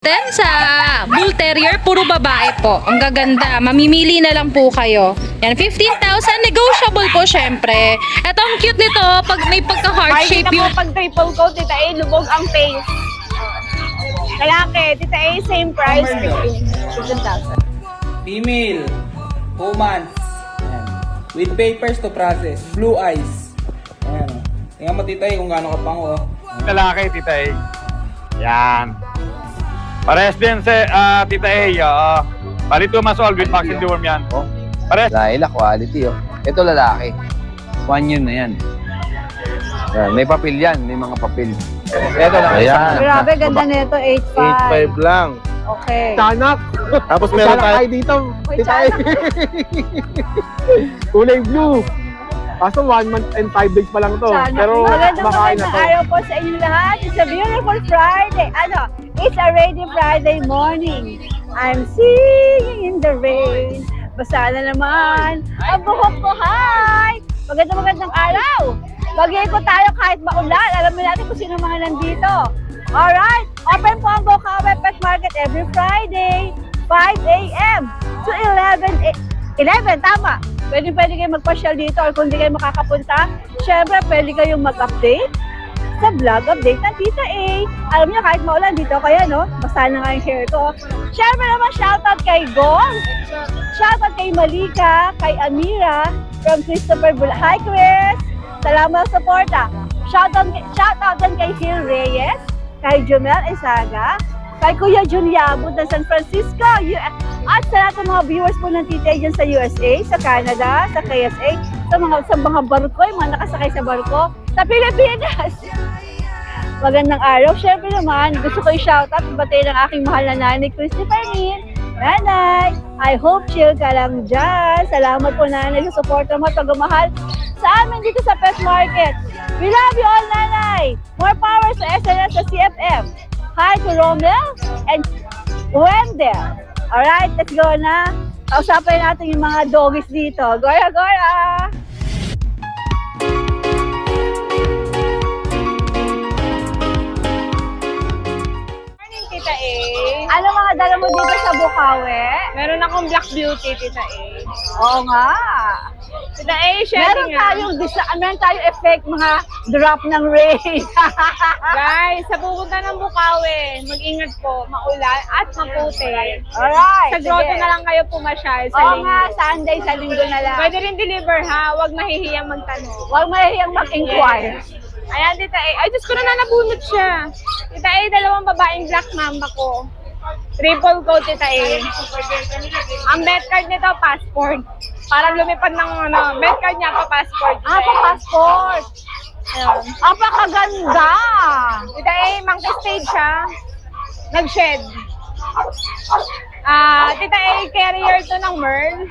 Then sa Bull Terrier, puro babae po. Ang gaganda. Mamimili na lang po kayo. Yan, 15,000. Negotiable po, syempre. Ito, ang cute nito. Pag may pagka-heart shape Makikita yung... mo pag triple coat, Tita A, lubog ang face. Lalaki, Tita A, same price, 15,000. Female, 2 months. Ayan. With papers to process. Blue eyes. Ayan. Tingnan mo, Tita, kung gaano kapango. Lalaki, Tita A. Yan. Parehas din sa Tita A. Bali 2 months old with vaccine deworm yan. Oh, Parehas. Laila, quality, oh. Ito lalaki. 1 year na yan. Yan. May papel yan. May mga papel. Ito lang. Ayan. Grabe, ganda nito, 8.5. 8.5 lang. Okay. Tanak. Tapos meron tayo dito. Tita A. Kulay blue. Kaso 1 month and 5 days pa lang to. Pero makain na to. araw po sa inyo lahat. It's a beautiful Friday. It's a rainy Friday morning. I'm singing in the rain. Basta na naman. Ang buhok ko, hi! Magandang araw. Mag-iikot tayo kahit maulan. Alam mo natin kung sino mga nandito. Alright, open po ang Bukawi Pet Market every Friday, 5 a.m. to 11, tama. Pwede kayo magpasyal dito or kung di kayo makakapunta, syempre pwede kayong mag-update sa vlog update ng Tita A. Alam niyo, kahit maulan dito kaya, no? Basta na nga yung hair ko. Syempre naman, shoutout kay Gong. Shoutout kay Malika, kay Amira, from Christopher Bula. Hi, Chris! Salamat sa suporta. Shoutout din kay Phil Reyes, kay Jomel Isaga, kay Kuya Jun Yabut ng San Francisco, at sa lahat ng mga viewers po ng Tita dyan sa USA, sa Canada, sa KSA, sa mga barko, yung mga nakasakay sa barko, sa Pilipinas. Magandang araw. Siyempre naman, gusto ko i-shoutout, batay ng aking mahal na nanay, Christopher Nin. Nanay, I hope chill ka lang dyan. Salamat po, nanay, sa support mo at pagmamahal sa amin dito sa Pet Market. We love you all, nanay. More power sa SNS sa CFM. Hi to Romel and Wendell. Alright, let's go na. Kausapin natin yung mga doggies dito. Goya! Morning, Tita A. Ano mga dala mo dito sa Bukawi? Meron akong Black Beauty, Tita A. Oo nga. Tita A, meron tayong effect, mga drop ng rain. Guys, sa pupunta ng Bukawi, mag-ingat po, maulan at maputi. Alright. Sa grotto na lang kayo pumasyal sa linggo. Oo nga, Sunday, sa linggo na lang. Pwede rin deliver ha, huwag mahihiyang magtanong. Huwag mahihiyang mag-inquire. Ayan, Tita A. Ay, Diyos ko na nabunot siya. Tita A, 2 babaeng black mamba ko. Triple coat, Tita A. Ang bet card nito, passport. Parang lumipad ng bet card niya, pa-passport. Pa-passport. Ayan. Apakaganda! Tita A, monkey stage siya. Nag-shed. Tita A, carrier to ng Merl.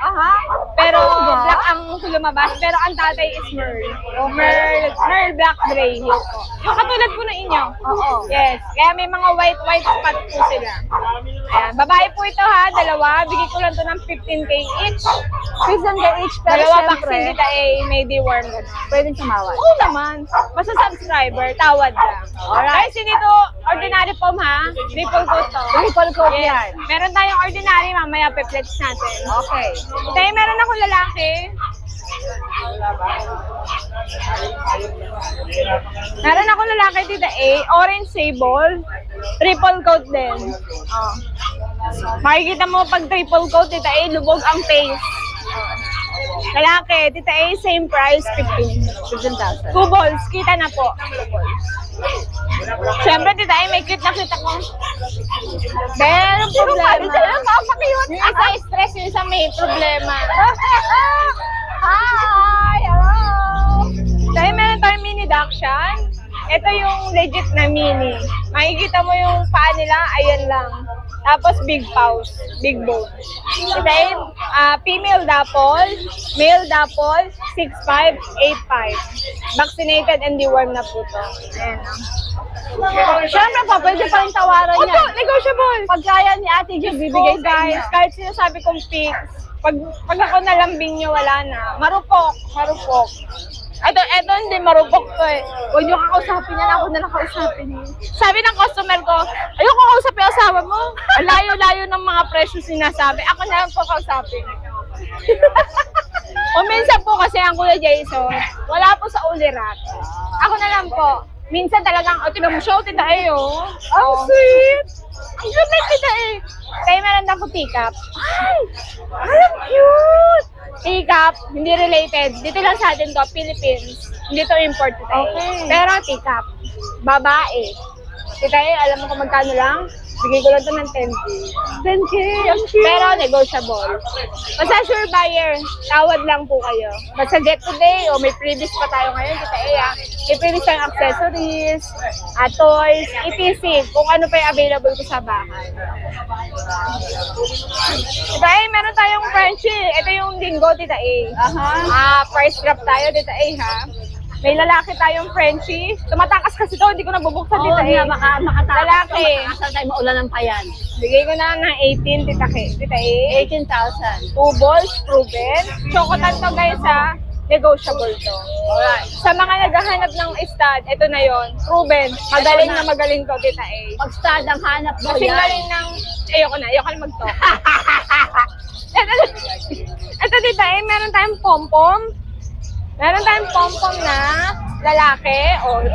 Pero black ang lumabas. Pero ang tatay is Merl. Merl black gray. Yung katulad po na inyo. Oo. Yes. Kaya may mga white spot po sila. Ayan. Babae po ito ha, 2. Bigay ko lang to ng 15K each. 15K each. Pero 2 vaccine, Tita A, may deworm. Pwedeng tumawad. Oo naman. Basta subscriber, tawad lang. Alright. Kasi dito, ordinary form ha. Triple coat to. Triple coat yan. Meron tayong ordinary, mamaya pe-flex natin. Okay. Tayo meron akong lalaki. Meron akong lalaki, Tita A, orange sable, triple coat din. Makikita mo pag triple coat, Tita A, lubog ang face. Lalaki, Tita A, same price, 15,000. 2 balls, kita na po. Siyempre, Tita A, may cute na kita ko. Meron problema. Yung isa stress, yung isa may problema. Hi! Hello! Dahil meron tayong mini dachshund. Ito yung legit na mini. Makikita mo yung paa nila, ayan lang. Tapos big paws, big bone. Dahil female dapol, male dapol, 6'5", 8'5". Vaccinated and dewormed na po to. Ayan. Siyempre po, pwede pa rin tawaran yan. Opo, negotiable. Pag kaya ni Ate Jun, bibigay guys. Kahit sinasabi kong fix, pag ako nalambing nyo, wala na. Marupok. Eto, hindi marupok to eh. Huwag niyo kakausapin niya, ako na lang kausapin niya. Sabi ng customer ko, ayoko kausapin yung asawa mo. Ang layo-layo ng mga presyo sinasabi. Ako na lang po kausapin. O minsan po kasi ang Kuya Jason, wala po sa ulirat. Ako na lang po. Minsan talagang, tinan mo siya, tita eh, oh. Ang sweet! Ang sweet, tita eh. Kaya meron na po teacup. Ay, ang cute! Teacup, hindi related. Dito lang sa atin to, Philippines. Hindi to import tita eh. Okay. Pero teacup, babae. Tita eh, alam mo kung magkano lang? Bigay ko lang to ng 10K. 10K, ang cute! Pero negotiable. Basta sure buyer, tawad lang po kayo. Basta get today, o may previous pa tayo ngayon, tita eh, may previous tayong accessories, toys, etc. Kung ano pa yung available ko sa bahay. Tita eh, meron tayong Frenchie. Ito yung linggo, tita eh. Price drop tayo, tita eh, ha? May lalaki tayong Frenchie. Tumatakas kasi to, hindi ko nabubuksan dito eh. Makatakas. Lalaki. Saan tayo maulanan pa yan? Bigay ko na ng 18, tita eh. 18,000. 2 balls, proven. Chocolate to guys ha. Negotiable to. Alright. Sa mga naghahanap ng stud, ito na yon. Proven. Magaling na magaling to, tita eh. Pag stud ang hanap mo Kasi yan. galing ng... Ayoko na mag-talk. Ito tita eh, meron tayong pom-pom. Meron tayong pom-pom na lalaki.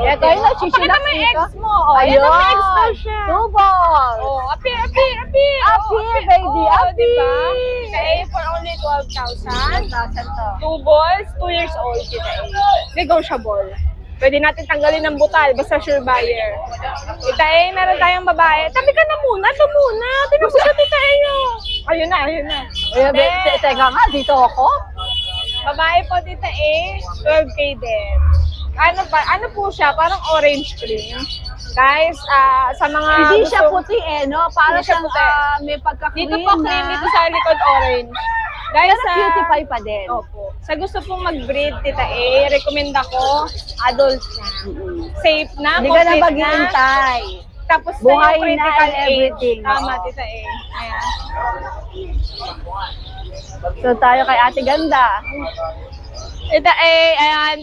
Ito yung Pakita nachichilak mo yung dito. ex mo. Ayun. Ito may ex daw siya. 2 balls. Appear. Appear, baby, appear. Diba? Kaya for only 12,000. 12,000 to. 2 balls, 2 years old kita eh. Negotiable. Pwede natin tanggalin ng butal, basta sure buyer. Tita eh, meron tayong babae. Tabi ka na muna, ito muna. Tinapos ka tita eh. Ayun na. Teka nga, dito ako. Babae po tita eh, 12K din. Ano po siya? Parang orange cream. Guys, sa mga Hindi siya gusto- puti eh, no? Para Hindi siya siyang puti. may pagka-cream Dito po cream, dito sa likod orange. Guys, Pero cutie pie pa din. Opo. Sa gusto pong mag-breed, tita eh, recommend ako, adult na. Safe na, Hindi ka na complete maghihintay. Tapos Buhay na yung na critical and everything. age. Tama, Oo. tita eh. Ayan. So tayo kay Ate Ganda. Tita eh, ayan.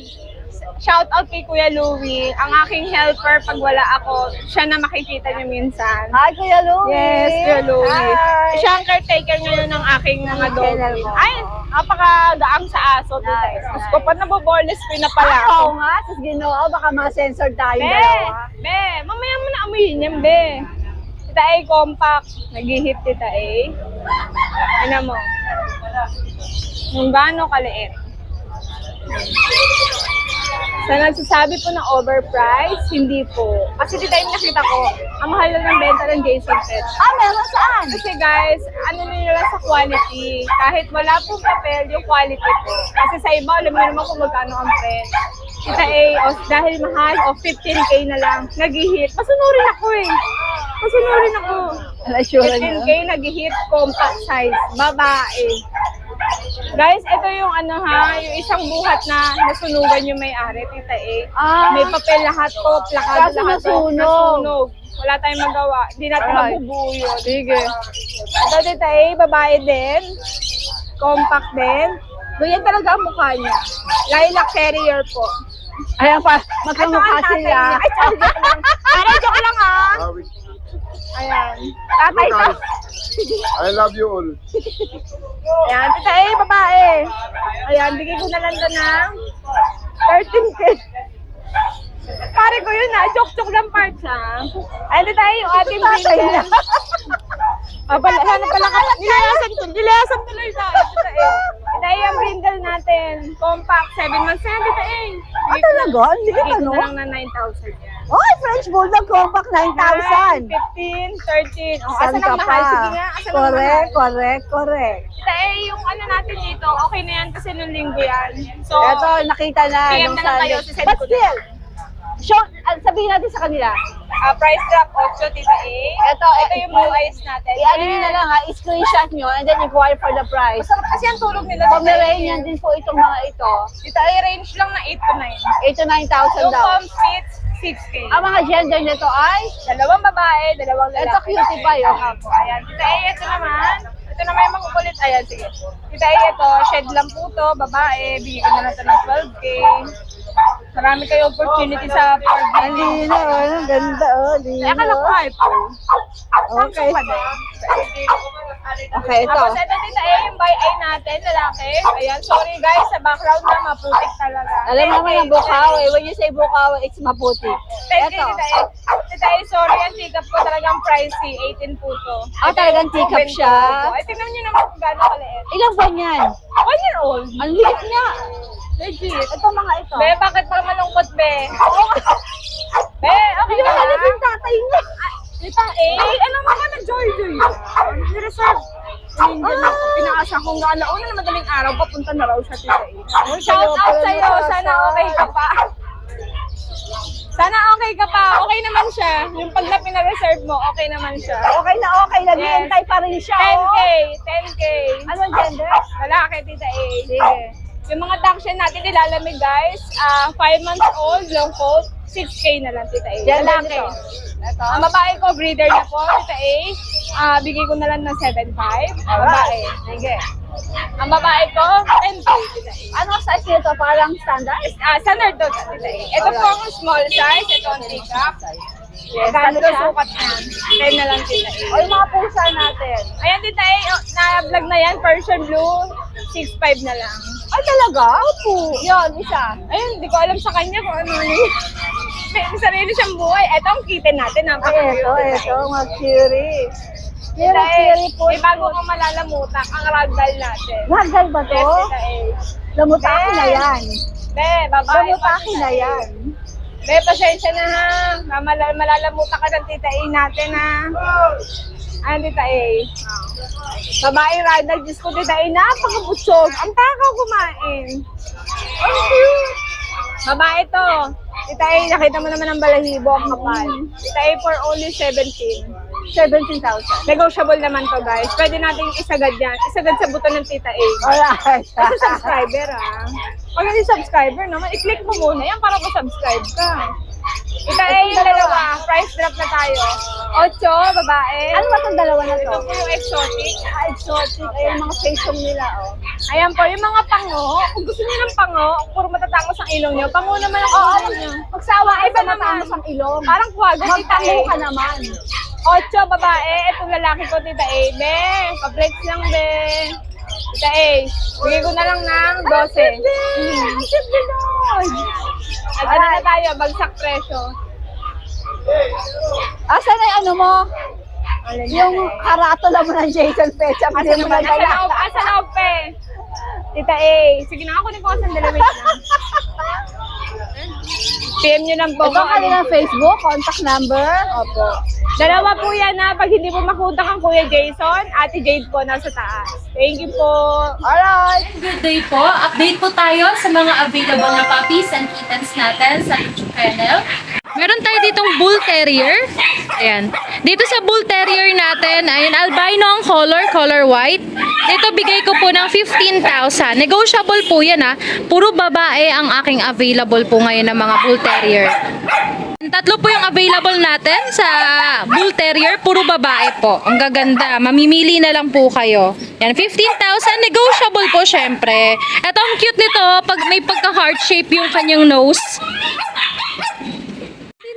Shout out kay Kuya Louie. Ang aking helper pag wala ako, siya na makikita niyo minsan. Hi, Kuya Louie. Yes, Kuya Louie. Hi. Siya ang caretaker ngayon ng aking mga Kennel dog. mo. Ay, napakagaang sa aso, tita. Nice, Tapos nice. ko pa nabobornes ko na pala ako. Oo nga, sus Ginoo, baka ma-sensor tayong Be, dalawa. mamaya mo na amuyin yan, be. Tita A, compact. Nag-hit, tita A. Ano mo? Nung gaano kaliit. Sa nagsasabi po na overpriced, hindi po. Kasi tita yung nakita ko, ang mahal lang ng benta ng Jason Pet. Meron saan? Kasi guys, ano nila sa quality. Kahit wala pong papel, yung quality po. Kasi sa iba, alam mo naman kung magkano ang price. Kita dahil mahal, 15K na lang, nag-hit. Masunurin ako eh. Masunurin ako. Assure 15K, nag-hit, compact size, babae. Guys, ito yung yung isang buhat na nasunugan yung may-ari, tita A. May papel lahat to, plakado Kaso lahat to. nasunog. Nasunog. Wala tayong magawa. Hindi natin mabubuo yun. Sige. Ito, tita A, babae din. Compact din. Ganyan talaga ang mukha niya. Lilac terrier po. Ayan pa, Ito magkamukha ang tatay sila. niya. Ay, sorry, joke lang. Aray, joke lang ah. Ayan. Tatay ko. I love you all. Ayan, tita A, babae. Ayan, bigay ko na lang to ng 13K. Pare ko yun ha, joke-joke lang parts ha. Ayan, tita A, yung ating brindle. Sana pala ka, nilayasan tuloy tayo, tita A. Tita A, yung brindle natin. Compact, 7 months na yan, tita A. Talaga? Hindi ka Bigay ko ano? na lang ng 9,000 yan. Oy, French Bulldog Compact 9,000. 15, 13. Oh, Saan asan ka ang mahal? pa? Sige nga, asan ang mahal? Correct. Tita A, yung ano natin dito, okay na yan kasi nung linggo yan. So, Ito, nakita na. PM nung na lang Sunday. kayo, sisend But ko na. still, sabihin natin sa kanila. price drop 8, tita A. Ito yung blue eyes natin. I-ano nyo na lang ha, i-screenshot nyo and then inquire for the price. Masarap kasi ang tulog nila. Pomeranian din po itong mga ito. Tita A, range lang na 8 to 9. 8 to 9,000 Yung daw. fits, 6K. Ang mga gender nito ay, Dalawang babae, dalawang lalaki. ito cutie pie oh. Apo, ayan. Tita A, ito naman. Ito naman yung makukulit. Ayan, sige. Tita A, ito, shed lang po to, babae. Bigyan ko na lang ito ng 12K. Marami kayo opportunity sa Ford Ang lino, ang ganda, lino. Akala ko iPhone. Okay. Okay, ito. Tapos ito tita yung buy eye natin, lalaki. Ayan, sorry guys, sa background na maputik talaga. Alam mo naman ang bukaw eh. When you say bukaw, it's maputi. Thank you, Ito. tita sorry, ang tikap ko talagang pricey, 18 po to. Ah, talagang tikap siya? Ay, tingnan nyo naman kung gaano kaliit. Ilang buwan yan? 1 year old. Ang liit niya. Legit. Ito mga ito. Be, bakit pa malungkot, be? Be, okay Hindi ka mo na? yung tatay niya. Tita ano mo ba na Joy-Joy? Reserve. Pinakasa kong gala. Una na madaling araw, papunta na raw siya, tita Shout out sa'yo. Sana okay ka pa. Sana okay ka pa. Okay naman siya. Yung pag na pina-reserve mo, okay naman siya. Okay na okay. Nag-iintay pa rin siya. 10K. Oh. 10K. Anong gender? Lalaki, tita A. Sige. Yung mga dachshund natin nilalamig, guys. 5 months old, long coat. 6K na lang, tita A. Gender Lalaki. nito? Ito. Ang babae ko, breeder na po, tita A. Bigay ko na lang ng 7.5. Babae. Sige. Ang babae ko, 10K, tita A. Anong size nito? Parang standard? Standard to, tita A. Ito po ang small size. Ito ang teacup. Yes, Gano'n ano siya? sukat yan? 10 na lang, tita A. O yung mga pusa natin. Ayan, tita A. Na-vlog na yan. Persian blue. 6.5 na lang. Ay, talaga? Opo. Yun, isa. Ayun, hindi ko alam sa kanya kung ano yun. May sarili siyang buhay. Ito ang kitten natin. Ay, ito. Mga curie. Curie po. May bago kang malalamutak. Ang ragdoll natin. Ragdoll ba to? Yes, tita A. Lamutaki na yan. Be, babae. Lamutaki na yan. Be, pasensya na ha. Malalamutak ka ng tita A natin ha. Ayan, tita A. Babae ragdoll. Diyos ko, tita A. Napakabutsog. Ang takaw kumain. Ang cute. Babae to. Tita A, nakita mo naman ang balahibo, ang kapal. Tita A for only 17. 17,000. Negotiable naman to, guys. Pwede natin isagad yan. Isagad sa buto ng Tita A. Alright. Kasi subscriber, ah. Pag hindi subscriber naman, i-click mo muna yan para mag-subscribe ka. Tita A, yung dalawa. Price drop na tayo. 8, babae. Ano ba itong dalawa na to? Ito po yung exotic. Exotic. Ay, yung mga facial nila, oh. Ayan po, yung mga pango. Kung gusto niyo ng pango, puro matatangos ang ilong niyo. Pango naman ang Oo, ilong niyo. magsawa ay Iba sa naman. matangos ang ilong. Parang kwago, Tita A. Magtango ka naman. 8, babae. Itong lalaki ko, Tita A. Be, pa-breaks lang, be. Tita A, bigay ko na lang ng 12. Ang simple nun. Ano na tayo, bagsak presyo. Asan na yung ano mo? Yung karatula mo ng Jason Pecha. Asa Hindi mo na dala. na, pe? Tita A, sige na, kunin ko ang sandali, wait lang. PM nyo lang po. Ito kanilang Facebook, contact number. Opo. Dalawa po yan ha. Pag hindi po makuntak ang Kuya Jason, Ate Jade po nasa taas. Thank you po. Alright. Good day po. Update po tayo sa mga available na puppies and kittens natin sa YouTube channel. Meron tayo ditong Bull Terrier. Ayan. Dito sa Bull Terrier natin, ayun, albino ang color white. Dito bigay ko po ng 15,000. Negotiable po yan ha. Puro babae ang aking available po ngayon ng mga Bull Terrier. Tatlo po yung available natin sa Bull Terrier. Puro babae po. Ang gaganda. Mamimili na lang po kayo. Yan, 15,000. Negotiable po syempre. Ito ang cute nito. Pag may pagka-heart shape yung kanyang nose.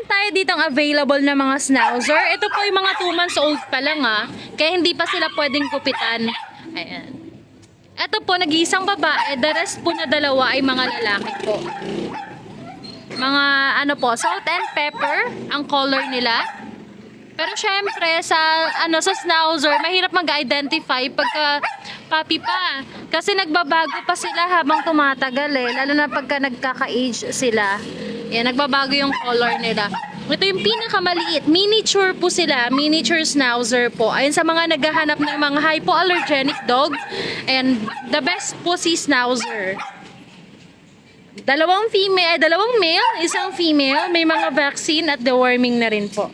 Tayo ditong available na mga schnauzer. Ito po yung mga 2 months old pa lang ha. Kaya hindi pa sila pwedeng kupitan. Ayan. Ito po, nag-iisang babae. The rest po na dalawa ay mga lalaki po. Mga ano po, salt and pepper ang color nila. Pero syempre sa schnauzer, mahirap mag-identify pagka puppy pa. Kasi nagbabago pa sila habang tumatagal eh. Lalo na pagka nagkaka-age sila. Yan, nagbabago yung color nila. Ito yung pinakamaliit. Miniature po sila. Miniature schnauzer po. Ayun sa mga naghahanap ng mga hypoallergenic dog. And the best po si schnauzer. Dalawang male, isang female. May mga vaccine at deworming na rin po.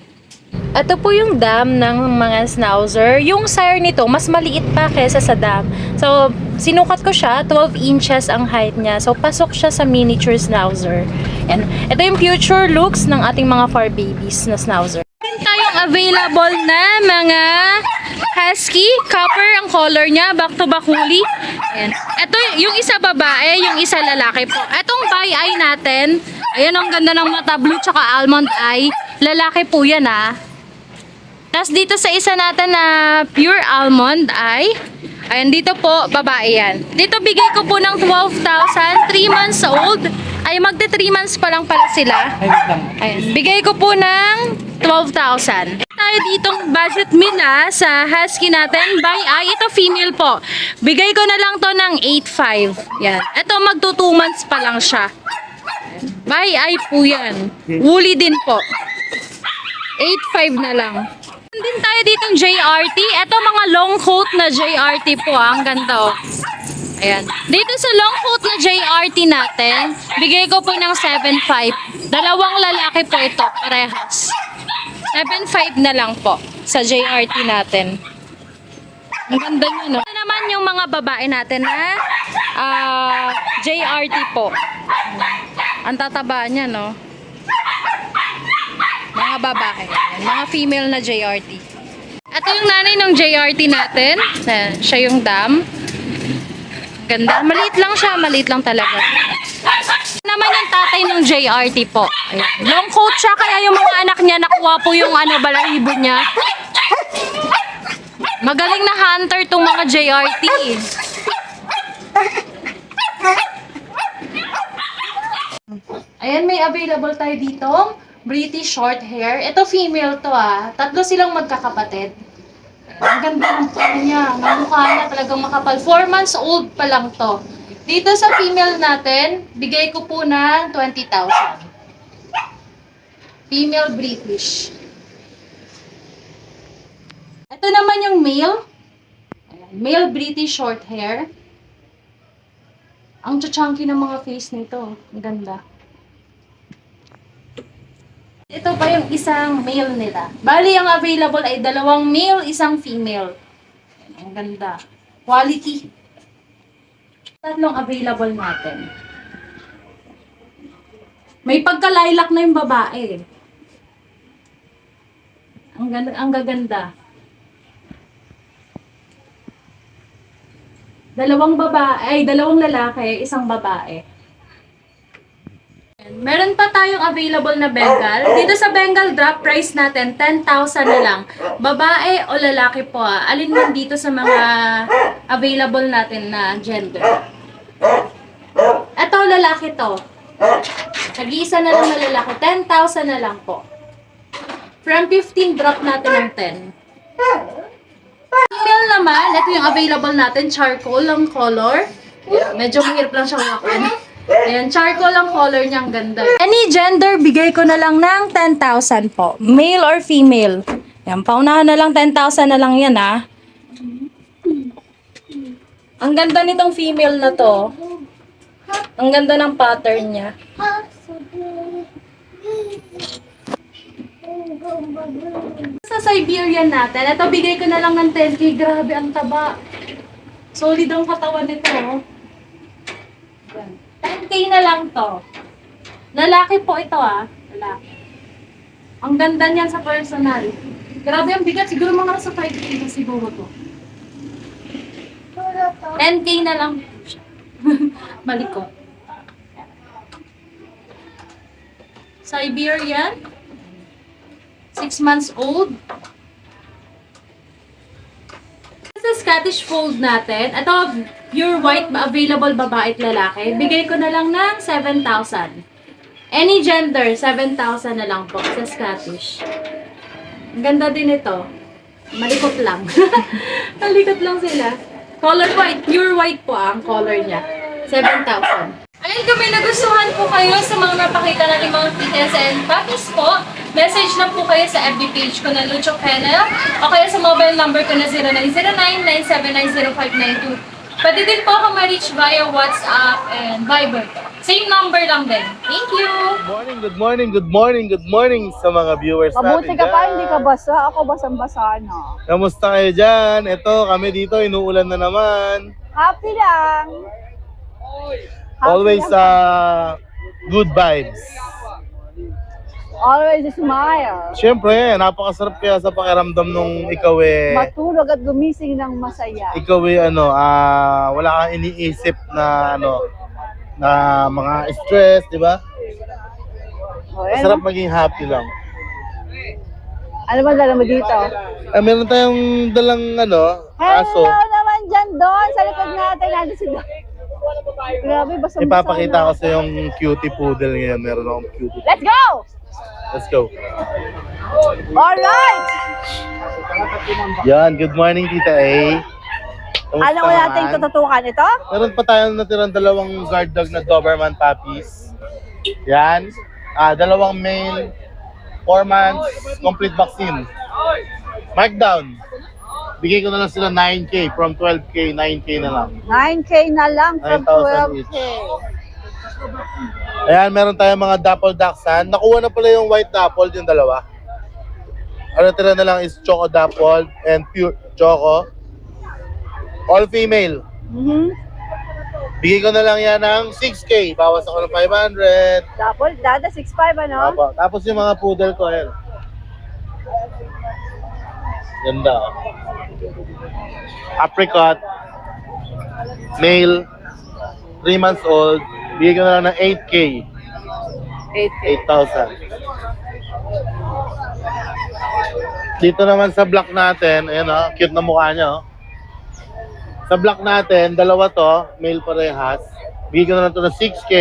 Ito po yung dam ng mga schnauzer. Yung sire nito, mas maliit pa kesa sa dam. So, sinukat ko siya, 12 inches ang height niya. So, pasok siya sa miniature schnauzer. And ito yung future looks ng ating mga fur babies na schnauzer. Meron tayong available na mga husky, copper ang color niya, back to back woolly. Ayan. Ito yung isa babae, yung isa lalaki po. Etong bi eye natin, ayan ang ganda ng mata, blue tsaka almond eye. Lalaki po yan Tapos dito sa isa natin na pure almond eye, ayan dito po, babae yan. Dito bigay ko po ng 12,000, 3 months old. Ay magte 3 months pa lang pala sila. Ayan, bigay ko po ng 12,000. Tayo ditong budget meal sa husky natin. By eye, ito female po. Bigay ko na lang to ng 8,500. Yan. Ito magto 2 months pa lang siya. By eye po yan. Woolly din po. 8,500 na lang. Din tayo ditong JRT. Ito mga long coat na JRT po. Ang ganda Ayan. Dito sa long coat na JRT natin, bigay ko po ng 7,500. Dalawang lalaki po ito, parehas. 7,500 na lang po sa JRT natin. Ang ganda nyo, no? Ito naman yung mga babae natin na JRT po. Ang tataba niya, no? Mga babae. Ayan, mga female na JRT. Ito yung nanay ng JRT natin. Ayan, siya yung dam. Ganda. Maliit lang siya. Maliit lang talaga. Naman yung tatay ng JRT po. Ayan. Long coat siya. Kaya yung mga anak niya nakuha po yung balahibo niya. Magaling na hunter tong mga JRT. Ayan, may available tayo dito. British short hair. Ito female to Tatlo silang magkakapatid. Ang ganda ng pano niya. Ang mukha niya talagang makapal. 4 months old pa lang to. Dito sa female natin, bigay ko po ng 20,000. Female British. Ito naman yung male. Ayan, male British short hair. Ang chunky ng mga face nito. Ang ganda. Ito pa yung isang male nila. Bali, ang available ay 2 male, 1 female. Ang ganda. Quality. 3 available natin. May pagka-lilac na yung babae. Ang ganda, ang gaganda. 2 babae, 2 lalaki, 1 babae. Meron pa tayong available na Bengal. Dito sa Bengal, drop price natin, 10,000 na lang. Babae o lalaki po Alin man dito sa mga available natin na gender. Ito, lalaki to. Nag-iisa na lang na lalaki. 10,000 na lang po. From 15, drop natin ng 10. Female naman, ito yung available natin. Charcoal ang color. Medyo mahirap lang siyang wakan. Ayan, charcoal ang color niya, ang ganda. Any gender, bigay ko na lang ng 10,000 po. Male or female. Ayan, paunahan na lang 10,000 na lang yan Ang ganda nitong female na to. Ang ganda ng pattern niya. Sa Siberian natin, ito bigay ko na lang ng 10K. Grabe, ang taba. Solid ang katawan nito. Ayan. 10K na lang to. Lalaki po ito Lalaki. Ang ganda niyan sa personal. Grabe ang bigat. Siguro mga nasa 5K na siguro to. 10K na lang. Malikot. Siberian. 6 months old. Sa Scottish Fold natin, ito, pure white, available babae at lalaki. Bigay ko na lang ng 7,000. Any gender, 7,000 na lang po sa Scottish. Ang ganda din ito. Malikot lang. Malikot lang sila. Color white, pure white po ang color niya. 7,000. Ayun, kung may nagustuhan po kayo sa mga napakita natin mga kittens and puppies po, message lang po kayo sa FB page ko na Lucho Kennel o kaya sa mobile number ko na 0909-979-0592. Pwede din po ako ma-reach via WhatsApp and Viber. Same number lang din. Thank you! Good morning sa mga viewers Mabuti natin ka pa, dyan. hindi ka basa. Ako basang-basa, no? Kamusta kayo dyan? Ito, kami dito, inuulan na naman. Happy lang. Always good vibes. Always smile. Siyempre, napakasarap kaya sa pakiramdam nung ikaw Matulog at gumising ng masaya. ikaw wala kang iniisip na na mga stress, di ba? O, Masarap maging happy lang. Ano ba dala mo dito? Meron tayong dalang aso. Hello naman dyan doon. Sa likod natin. Nandun si Doon. Grabe, basta Ipapakita ko sa yung cutie poodle ngayon. Meron akong cutie. Let's go! Let's go. Alright! Yan, good morning Tita A. Kamusta Ano ko natin naman? tututukan ito? Meron pa tayong natirang dalawang guard dog na Doberman puppies. Yan. 2 male, 4 months, complete vaccine. Markdown. Bigay ko na lang sila 9K from 12K, 9K na lang. 9K na lang from 9,000 each. 12K. Ayan, meron tayong mga dapple dachshund. Nakuha na pala yung white dapple, yung dalawa. Ano tira na lang is choco dapple and pure choco. All female. Bigay ko na lang yan ng 6K. Bawas ako ng 500. Double, dada 6'5", ano? Opo. Tapos yung mga poodle ko, ayan. Ganda. Oh. Apricot. Male. 3 months old. Bigay ko na lang ng 8K. 8K. 8,000. Dito naman sa block natin, ayan o, cute na mukha niya. Oh. Sa block natin, dalawa to, male parehas. Bigay ko na lang to ng 6K.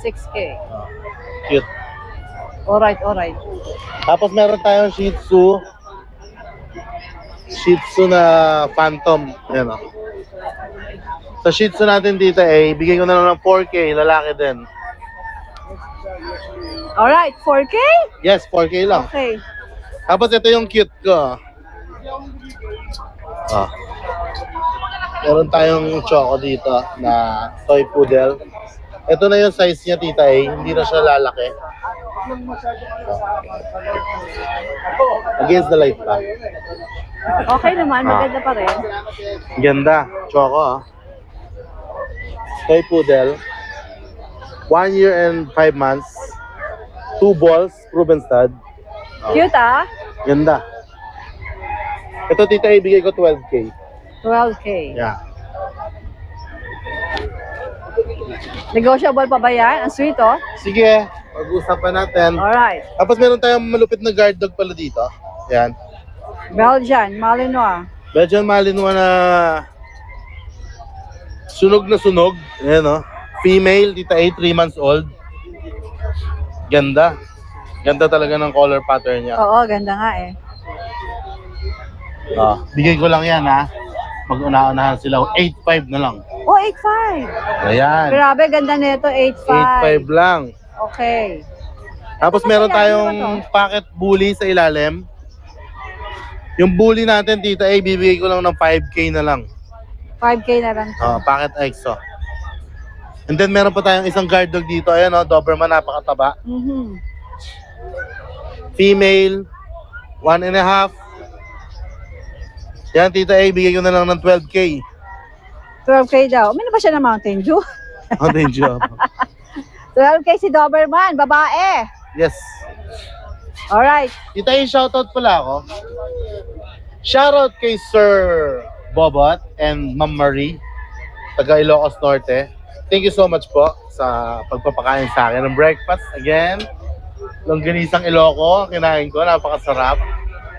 6K. Cute. Alright, alright. Tapos meron tayong Shih Tzu. Shih Tzu na Phantom. Ayan o. Sa Shih Tzu natin dito bigay ko na lang ng 4K, lalaki din. Alright, 4K? Yes, 4K lang. Okay. Tapos ito yung cute ko. Ah. Meron tayong choco dito na toy poodle. Ito na yung size niya, Tita A. Hindi na siya lalaki. Against the light pa. Okay naman, maganda pa rin. Ganda. Choco, ah. Toy poodle. 1 year and 5 months. 2 balls, proven stud. Cute ah. Ganda. Ito, Tita A, bigay ko 12K. 12K. Yeah. Negotiable pa ba yan? Ang sweet oh. Sige, pag-usapan natin. Alright. Tapos meron tayong malupit na guard dog pala dito. Yan. Belgian, Malinois. Belgian Malinois na sunog na sunog. Ayan o. Female, Tita A, 3 months old. Ganda. Ganda talaga ng color pattern niya. Oo, ganda nga eh. Bigay ko lang yan ha. Mag-una-unahan sila. 8.5 na lang. Oh, 8.5. Ayan. Grabe, ganda nito, 8.5. 8.5 lang. Okay. Tapos meron tayong pocket bully sa ilalim. Yung bully natin, Tita A, bibigay ko lang ng 5K na lang. 5K na lang. Pocket EXO. And then meron pa tayong isang guard dog dito. Ayan o, Doberman, napakataba. Female, 1.5. Yan, Tita A, bigay ko na lang ng 12K. 12K daw. May na ba siya ng Mountain Dew? Mountain Dew. 12K si Doberman, babae. Yes. Alright. Tita A, shoutout pala ako. Shoutout kay Sir Bobot and Ma'am Marie, taga Ilocos Norte. Thank you so much po sa pagpapakain sa akin ng breakfast. Again, longganisang Iloco, kinain ko, napakasarap.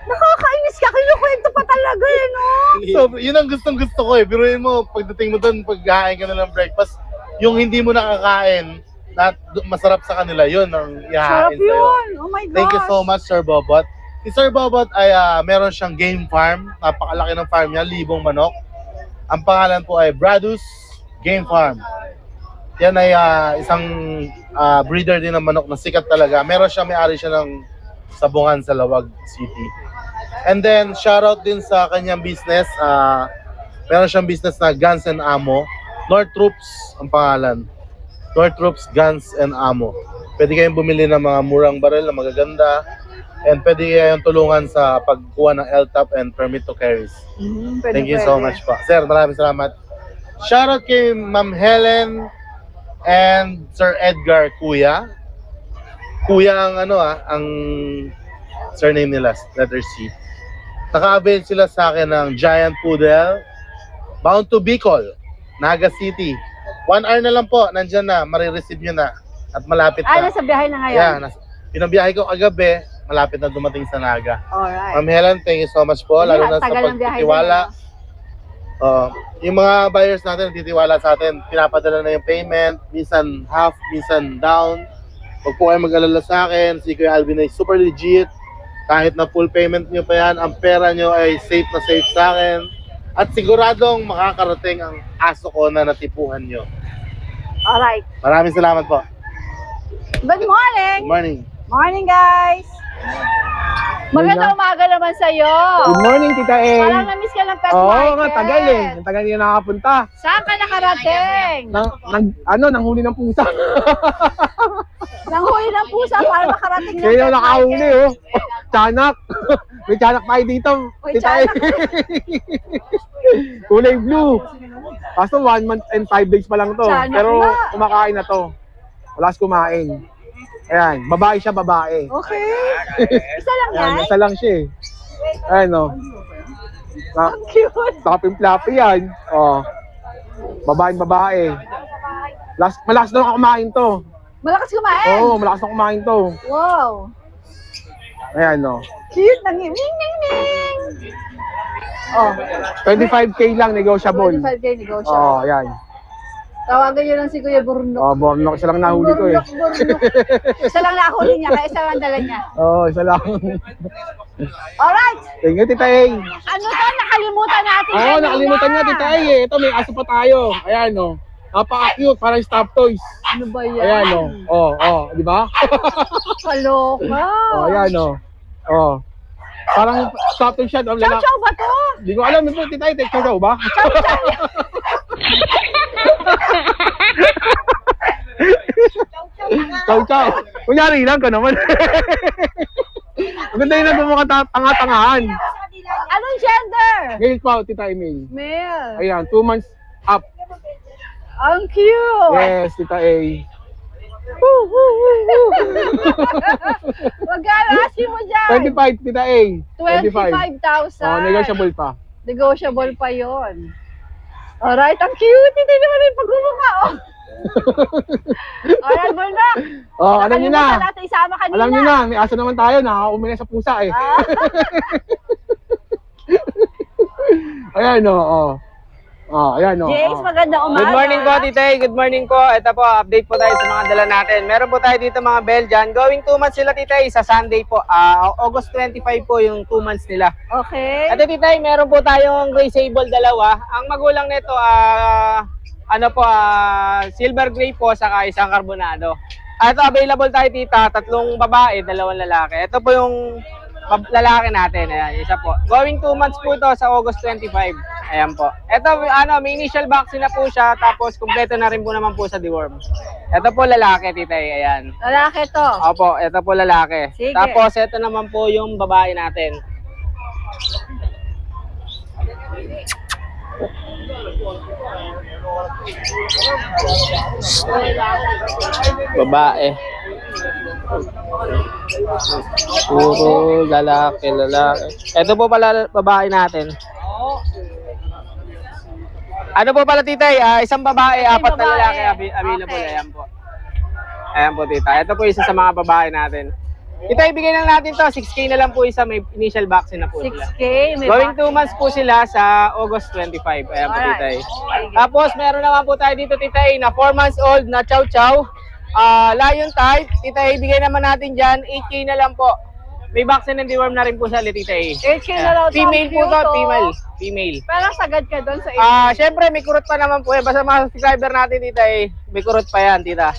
Nakakainis ka, kinukwento pa talaga eh, no? So, yun ang gustong-gusto ko eh. Biruin mo, pagdating mo doon, pagkain ka na ng breakfast, yung hindi mo nakakain, na masarap sa kanila, yun ang Sarap ihahain sa'yo. yun. Oh my gosh. Thank you so much, Sir Bobot. Si Sir Bobot ay meron siyang game farm. Napakalaki ng farm niya, 1,000 manok. Ang pangalan po ay Bradus Game Farm. Yan ay isang breeder din ng manok na sikat talaga. May-ari siya ng sabungan sa Lawag City. And then, shoutout din sa kanyang business. Meron siyang business na Guns and Ammo. North Troops ang pangalan. North Troops Guns and Ammo. Pwede kayong bumili ng mga murang baril na magaganda. And pwede kayong tulungan sa pagkuha ng LTAP and permit to carry. Thank you so much po. Sir, maraming salamat. Shoutout kay Ma'am Helen and Sir Edgar Kuya. kuya ang ang surname nila, letter C. Naka-avail sila sa akin ng Giant Poodle, bound to Bicol, Naga City. 1 hour na lang po, nandyan na, marireceive nyo na. At malapit na. Nasa biyahe na ngayon. Yeah, pinabiyahe ko kagabi, malapit na dumating sa Naga. Alright. Ma'am Helen, thank you so much po, lalo na sa Tagal ng biyahe pagtitiwala. Yung mga buyers natin, nagtitiwala sa atin, pinapadala na yung payment, minsan half, minsan down. Huwag po kayo mag-alala sa akin, si Kuya Alvin ay super legit. Kahit na full payment nyo pa yan, ang pera nyo ay safe na safe sa akin. At siguradong makakarating ang aso ko na natipuhan nyo. Alright. Maraming salamat po. Good morning! Good morning. Morning, guys! Magandang umaga naman sa'yo. Good morning, Tita A. Parang na-miss ka ng pet Oo market. nga, tagal eh. Ang tagal niya nakapunta. Saan ka nakarating? Nanghuli ng pusa. Nanghuli ng pusa para makarating ng Kaya pet nakahuli, market. oh. Tiyanak. May tiyanak tayo dito. May Tita A. Kulay blue. Kaso 1 month and 5 days pa lang to. Tiyanak Pero na. kumakain na to. Wala kumain. Ayan, babae siya, babae. Okay. Isa lang yan? Ayan, isa lang siya eh. Ayan, oh. Ang cute. Tapin-flappy yan. Oh. Babae. Malakas na ako kumain to. Malakas kumain. Oo, malakas na kumain to. Wow. Ayan, oh. Cute. Ning, ning, ning. Oh, 25K lang, negotiable. 25K negotiable. Oo, ayan. Tawagan niyo lang si Kuya Burnok. Oh, Bornok, isa lang nahuli ko eh. Burnok. Isa lang nahuli niya, kaya isa lang dala niya. Oo, isa lang. Alright. Thank you, Tita A. Ano to? Nakalimutan natin. Oo, kanina. nakalimutan niya, Tita A eh. Ito, may aso pa tayo. Ayan, oh. Napaka-cute, parang stop toys. Ano ba yan? Ayan, oh. Di ba? Kaloka. Oh, ayan, oh. Oh. Parang stop toys siya. Chow-chow ba to? Hindi ko alam, ito, Tita A, take daw ba? Chow-chow. Kunyari lang ka naman. Maganda yung nagmumukha tanga-tangahan. Anong gender? Ngayon pa, Tita Emil. Male. Ayan, 2 months up. Ang cute. Yes, Tita A. Magkano asking mo dyan? 25, Tita A. 25,000. Oh, negotiable pa. Negotiable pa yon. Alright, ang cute. Hindi naman yung pagmumukha, oh. Alright, Burnok. Oh, alam niyo na. Nakalimutan natin isama kanina. Alam niyo na, may aso naman tayo. Nakakaumi na sa pusa eh. Ayan, oh. Oh, ayan, oh. James, magandang umaga. Good morning po, Tita. Good morning po. Ito po, update po tayo sa mga dala natin. Meron po tayo dito mga Belgian. Going 2 months sila, Tita, sa Sunday po. August 25 po yung 2 months nila. Okay. At Tita, meron po tayong gray sable dalawa. Ang magulang nito, silver gray po, saka isang carbonado. Ito, available tayo, Tita. 3 babae, 2 lalaki. Ito po yung lalaki natin. Ayan, isa po. Going 2 months po ito sa August 25. Ayan po. Ito, may initial vaccine na po siya. Tapos, kumpleto na rin po naman po sa deworm. Ito po lalaki, Tita. Ayan. Lalaki to. Opo, ito po lalaki. Sige. Tapos, ito naman po yung babae natin. Babae. Puro lalaki. Ito po pala babae natin. Ano po pala, Tita? Isang babae, 4 na lalaki available. Okay. Ayan po. Ayan po, Tita. Ito po isa sa mga babae natin. Tita, ibigay lang natin to. 6K na lang po isa. May initial vaccine na po sila. 6K. May Going 2 months po sila sa August 25. Ayan po, Tita. Tapos, meron naman po tayo dito, Tita, na 4 months old na chow chow. Lion type. Tita, ibigay naman natin dyan. 8K na lang po. May vaccine and deworm na rin po sa Tita. 8K na raw to. Female po to. Cute, Female. Parang sagad ka doon sa Syempre may kurot pa naman po basta mga subscriber natin, Tita, may kurot pa yan, Tita.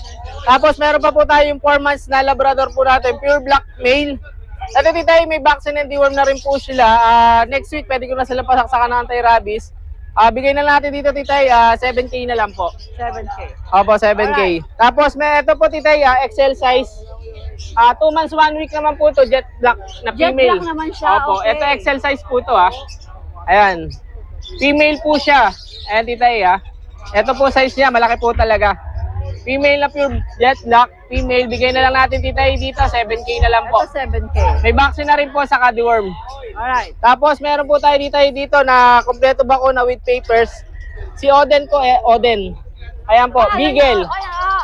Tapos meron pa po tayong 4 months na Labrador po natin, pure black male. Ito, Tita, may vaccine and deworm na rin po sila. Next week pwede ko na sila pasaksakan ng anti-rabies. Bigay na natin dito, Tita, 7K na lang po. 7K. Opo, 7K. Tapos ito po, Tita, XL size. 2 months, 1 week naman po to, jet black na Jet female. black naman siya, Opo, okay. ito XL size po to, Ayan. Female po siya. Ayan, Tita, Ito po size niya, malaki po talaga. Female na pure jet black. Female, bigay na lang natin tita dito. 7K na lang po. Ito 7K. May vaccine na rin po sa deworm. Alright. Tapos meron po tayo dito na kompleto bakuna with papers. Si Oden po Oden. Ayan po, Beagle.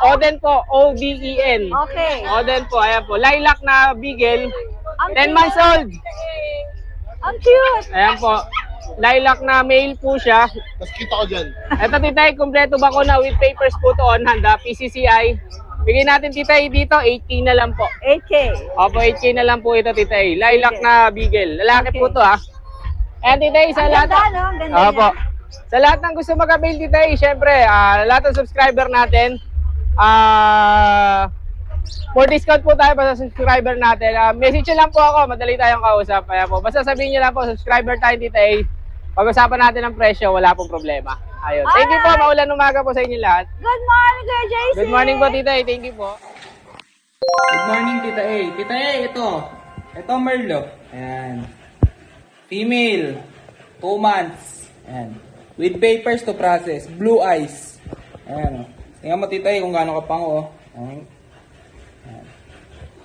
Oden po, O-D-E-N. Okay. Oden po, ayan po. Lilac na Beagle. Ang 10 months old. Ang cute. Ayan po. Lilac na male po siya. Mas kita ko dyan. Ito titay, kompleto bakuna with papers po to on hand, PCCI. Bigyan natin titay dito, 8K na lang po. 8K. Opo, 8K na lang po ito titay. Lilac na Beagle. Lalaki po to ha. Ayan titay, sa Ang lahat. ganda, no? Ang ganda Opo. niya. Sa lahat ng gusto mag-avail titay, syempre, lahat ng subscriber natin, for discount po tayo para sa subscriber natin. Message nyo lang po ako, madali tayong kausap. Ayan po. Basta sabihin nyo lang po, subscriber tayo titay. Pag-usapan natin ng presyo, wala pong problema. Ayun. Thank you po, maulan umaga po sa inyo lahat. Good morning, Kuya JC. Good morning po titay, thank you po. Good morning, Tita A. Tita A, ito. Ito, Merlo. Ayan. Female. 2 months. Ayan. With papers to process. Blue eyes. Ayan. Tingnan mo, Tita A, kung gaano kapango. Ayan. Ayan.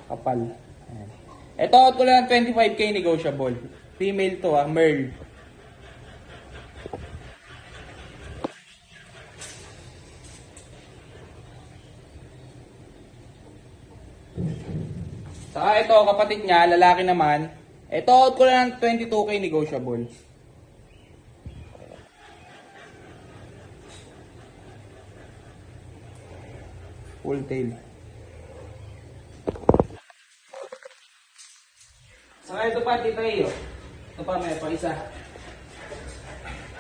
Kapal. Ayan. Ito, out ko lang 25K negotiable. Female to, Merl. Saka ito, kapatid niya, lalaki naman. Ito, out ko lang ng 22K negotiable. Full tail. Saka ito pa, Tita Iyo. Ito pa, may pa isa.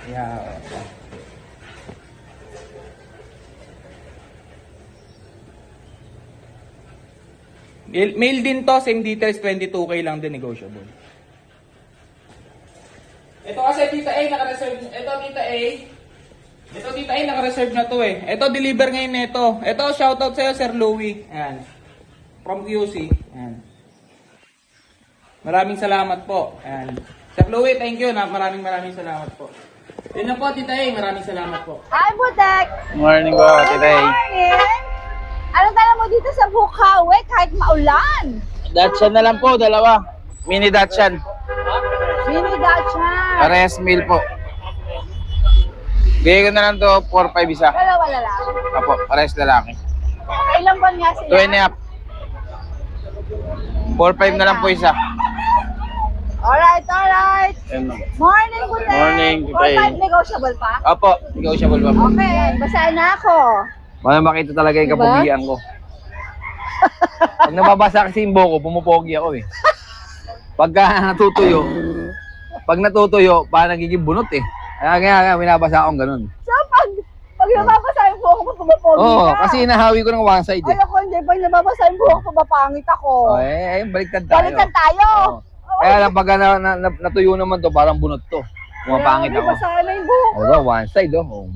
Yeah. Mail din to, same details, 22K lang din negotiable. Ito kasi Tita A, naka-reserve. Ito Tita A. Ito Tita A, naka-reserve na to eh. Ito, deliver ngayon nito. Ito, shoutout sa'yo, Sir Louie. Ayan. From QC. Ayan. Maraming salamat po. Ayan. Sir Louie, thank you. Maraming salamat po. Yun na po, Tita A. Maraming salamat po. Hi, Butek. Morning po, Good morning. Anong tala mo dito sa Bukawi kahit maulan? Dachshund na lang po, dalawa. Mini Dachshund. Mini Dachshund. Parehas meal po. Bigay ko na lang to 4-5 isa. Dalawa lalaki. Apo, parehas lalaki. Kailan buwan nga sila? 2 and a half. 4-5 na lang po isa. Alright. Ayan. Morning, Butek. Morning, Butek. 4-5 negotiable pa? Apo, negotiable pa po. Okay, basahin na ako. Wala makita talaga yung kapugian ko. Pag nababasa kasi yung buhok ko, pumupogi ako eh. Pagka natutuyo, parang nagiging bunot eh. Kaya binabasa akong ganun. So, pag nababasa yung buhok mo, pumapogi Oo, ka. kasi nahawi ko ng one side eh. Ay, ako hindi. Pag nababasa yung buhok ko, mapangit ako. Ayun, baliktad tayo. Balikan tayo. Oo. Kaya lang pagka natuyo naman to, parang bunot to. Pumapangit Kaya, ako. basahin na yung buhok ko. Oo, one side oh.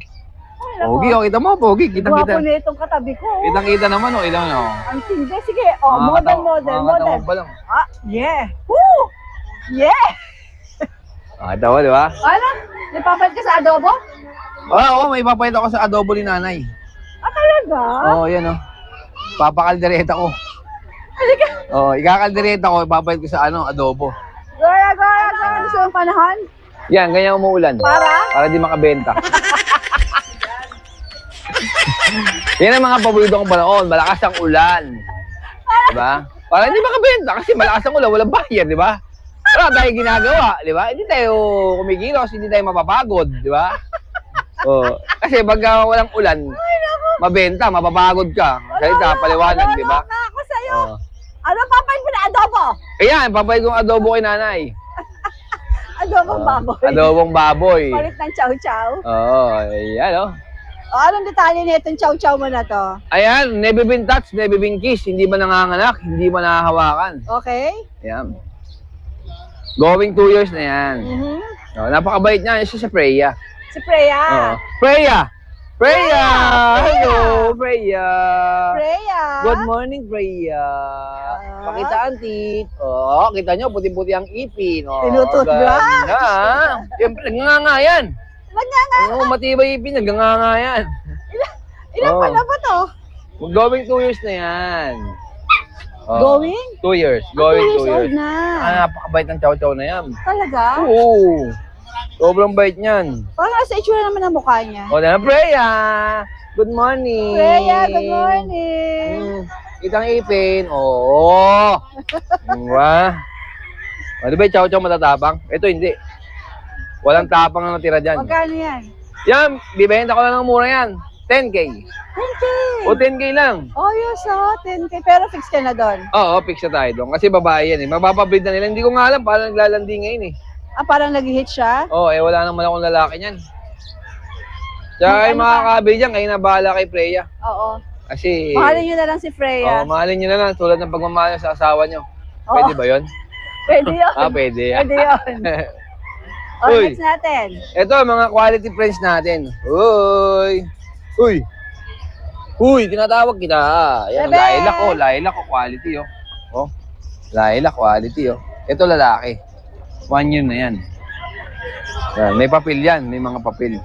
Ay, Pogi, oh, kita mo, pogi. Kitang-kita. Guwapo na itong katabi ko. Kitang-kita naman, oh. Ilang, oh. Ang tindi. Sige, modern. Mga pa lang. Ah, yeah. Woo! Yeah! Ah, tawa, di ba? Ano? May papalit ka sa adobo? Oo, may papayat ako sa adobo ni nanay. Ah, talaga? Oo, yan, oh. Papakaldereta ko. Halika. Oo, ikakaldereta ko, papayat ko sa adobo. Gora. Gusto mong panahon? Yan, ganyan umuulan. Para di makabenta. Yan ang mga paborito kong panahon. Malakas ang ulan. Diba? Para hindi makabenta kasi malakas ang ulan, walang buyer, di ba? Wala tayong ginagawa, di ba? Hindi tayo kumikilos, hindi tayo mapapagod, di ba? Oh, kasi pag walang ulan, mabenta, mapapagod ka. Salita, paliwanag, di ba? Wala ako sa'yo. Oh. Ano papalit mo na adobo? Ayan, papayad kong adobo kay nanay. Adobong baboy. Adobong baboy. Palit ng chow-chow. Oo, ayan oh. O, anong detalye na itong chow-chow mo na to? Ayan, never been touched, never been kissed. Hindi ba nanganganak, hindi ba nahahawakan. Okay? Ayan. Going 2 years na yan. Mhm. Oh, napakabait niya. Siya si Freya. Si Freya. Oh. Freya! Freya! Hello, Freya! Freya. Good morning, Freya. Pakita, auntie. Oh, kita nyo, puti-puti ang ipin. Oh, Tinututbrush. ganda. Siyempre, nagnganga yan. Magnganga. Oo, matibay ipin, nagnganga yan. Ilan Oh. pa na ba to? Going 2 years na yan. Oh, Going? 2 years. Ah, 2 Going 2 years years. old na. Ah, napakabait ng chow-chow na yan. Talaga? Oo. Sobrang bait niyan. Parang nasa itsura naman ang mukha niya. O, na Freya! Good morning! Freya, good morning! Kitang ipin. Oo. Diba? O, di ba yung chow-chow matatapang? Ito hindi. Walang tapang na natira dyan. Magkano yan? Yan, bibenta ko lang ng mura yan. 10K. 10K! O 10K lang. Oh, yes, 10K. Pero fix ka na doon. Oo, fix na tayo doon. Kasi babae yan eh. Mapapabreed na nila. Hindi ko nga alam, parang naglalandi ngayon eh. Ah, parang nag-hit siya? Oo, wala naman akong lalaki niyan. Tsaka yung mga kabili dyan, kayo na bahala kay Freya. Oo. Kasi, Mahalin nyo na lang si Freya. mahalin nyo na lang, tulad ng pagmamahal sa asawa nyo. Oo. Pwede ba yun? Pwede yun. Ah, pwede. Pwede yun. O, Uy. next natin. Ito, mga quality friends natin. Uy! Uy! Uy, tinatawag kita. Yan, Bebe! lilac oh. Lilac oh, quality oh. Oh, lilac quality oh. Ito lalaki. 1 year na yan. Yan, may papel yan. May mga papel.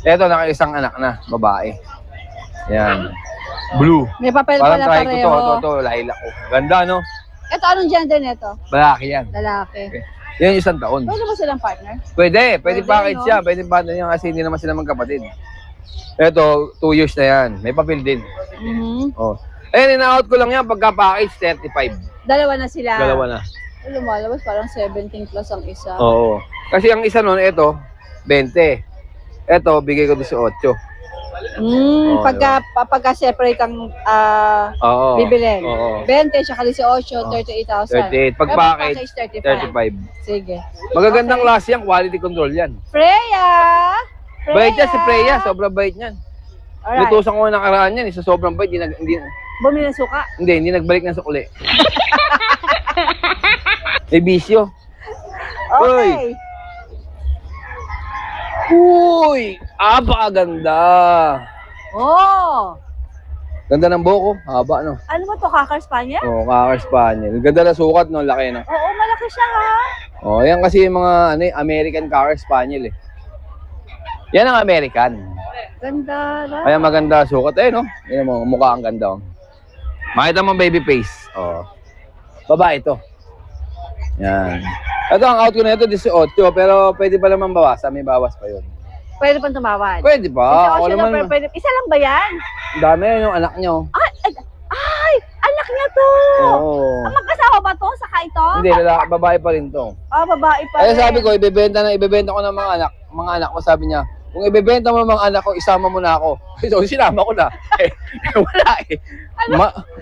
Ito, naka-isang anak na, babae. Yan. Blue. May papel Parang pala try ko pareho. to, lilac oh. Ganda, no? Ito, anong gender nito? Lalaki yan. Lalaki. Yan yung 1 taon. Pwede ba silang partner? Pwede Pwede, package no? yan. Pwede partner yan kasi hindi naman sila magkapatid. Ito, 2 years na yan. May papel din. Oh. Ayun, ina-out ko lang yan pagka-package, 35. Dalawa na sila. Dalawa na. Lumalabas parang 17 plus ang isa. Oo. Kasi ang isa nun, ito, 20. Ito, bigay ko 18. Oo, Pagka separate ang Oo. bibilin. Oo. 20, tsaka 18, 38,000. 38. Pag Pero package, 35. 35. Sige. Magagandang klase yan, quality control yan. Freya! Bait yan si Freya, sobrang bait yan. Alright. Lutusan ko na nakaraan yan, isa sobrang bait. Bumili ng suka. Hindi nagbalik ng sukuli. May bisyo. Okay. Uy! Apakaganda! Oh! Ganda ng buhok, haba no? Ano ba to, Cocker Spaniel? Oo, Cocker Spaniel. Ganda na sukat no, laki no? Oo, malaki siya ha. Oh, yan kasi yung mga American Cocker Spaniel eh. Yan ang American. Ganda na. Kaya maganda sukat eh no? Yan mo, mukha ang ganda. Oh. Makita mo baby face. Oh. Babae ito. Yan. Ito ang out ko na ito 18 pero pwede pa naman bawasan, may bawas pa yun. Pwede pang tumawad. Pwede pa. Ako naman. Pwede. Isa lang ba yan? Ang dami yun yung anak nyo. Ay! Anak niya to! Oo. Magkasawa ba to? Saka ito? Hindi, lalaki, babae pa rin to. Babae pa Ay rin. sabi ko, ibebenta ko ng mga anak ko. Sabi niya, kung ibebenta mo mga anak ko, isama mo na ako. So, sinama ko na. Wala eh.